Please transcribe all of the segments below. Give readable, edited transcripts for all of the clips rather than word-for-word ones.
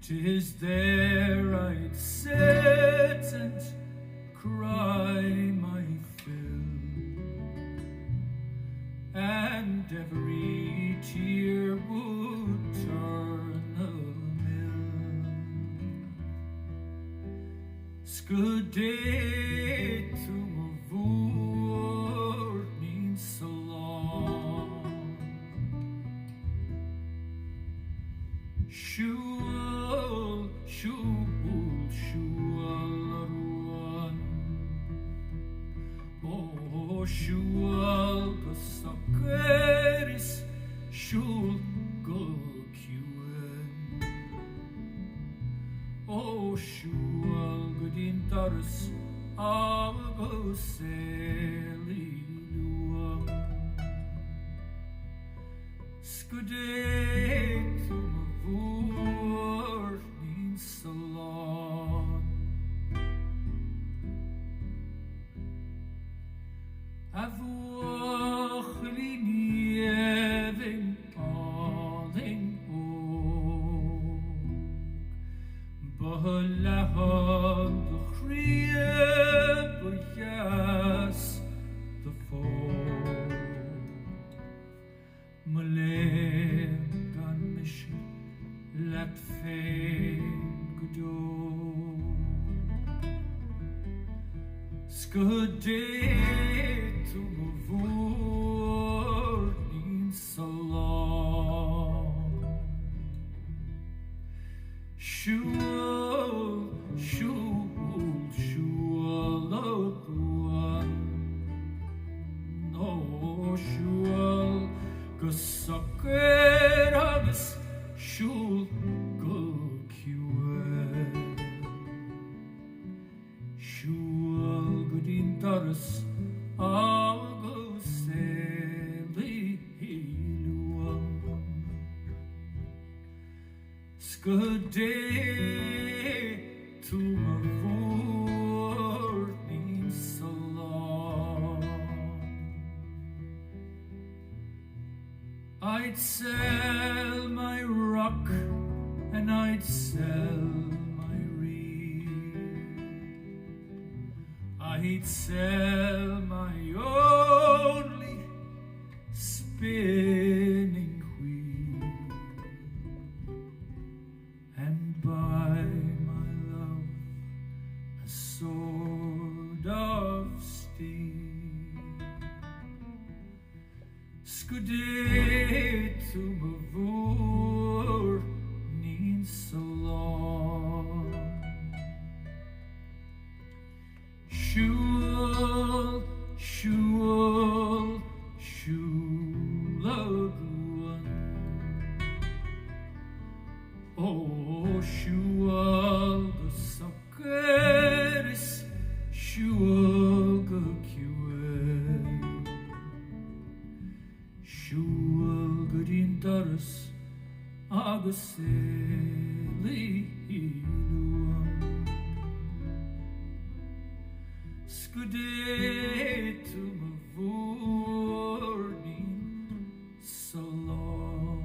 'Tis there I'd sit and cry my fill, and every tear would turn the mill. Scuday to my voort means so long. Siúil, Siúil, Siúil Rúin. Oh, Siúil go soceris, Siúil go ciúin. Oh, Siúil go dintaras, go saili luam. Scuday to my voort means so long. Avochli nieving alling og, Bahalahan the chrieb yes the folk. Malem gan mission let fame go. Scuday to my voort means so long. Siúil, Siúil, Siúil Rúin. No, Siúil go socer agus, Siúil go ciúin. Siúil go dintaras, go saili luam. Scuday to my voort means so long. I'd sell my rock and I'd sell my reed. I'd sell my only spinning wheel and buy my love a sword of steel. Scuday to my voort means so long. Siúil, Siúil, Siúil Rúin. Oh, Siúil go soceris, Siúil go ciúin. Siúil go dintaras, agus saili luam. Scuday to my voort means so long.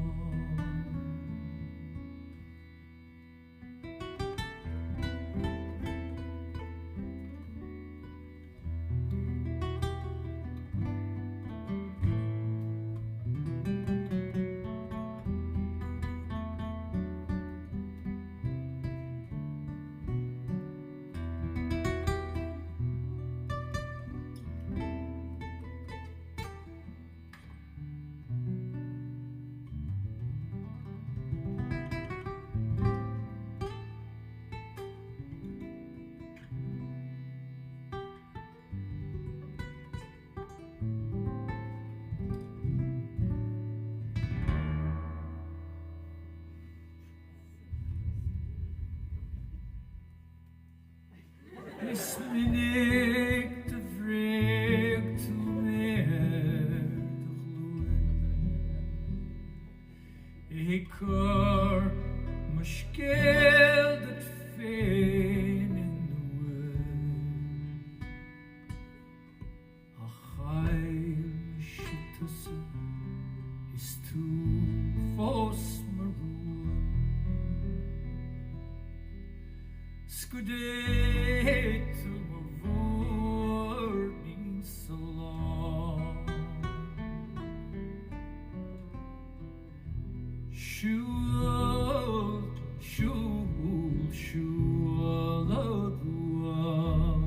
Siúil, Siúil, Siúil a Rúin.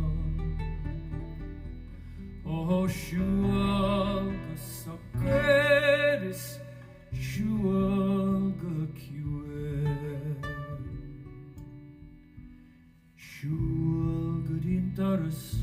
Oh, Siúil go sacredis, Siúil go ciúil. Siúil go dintaras,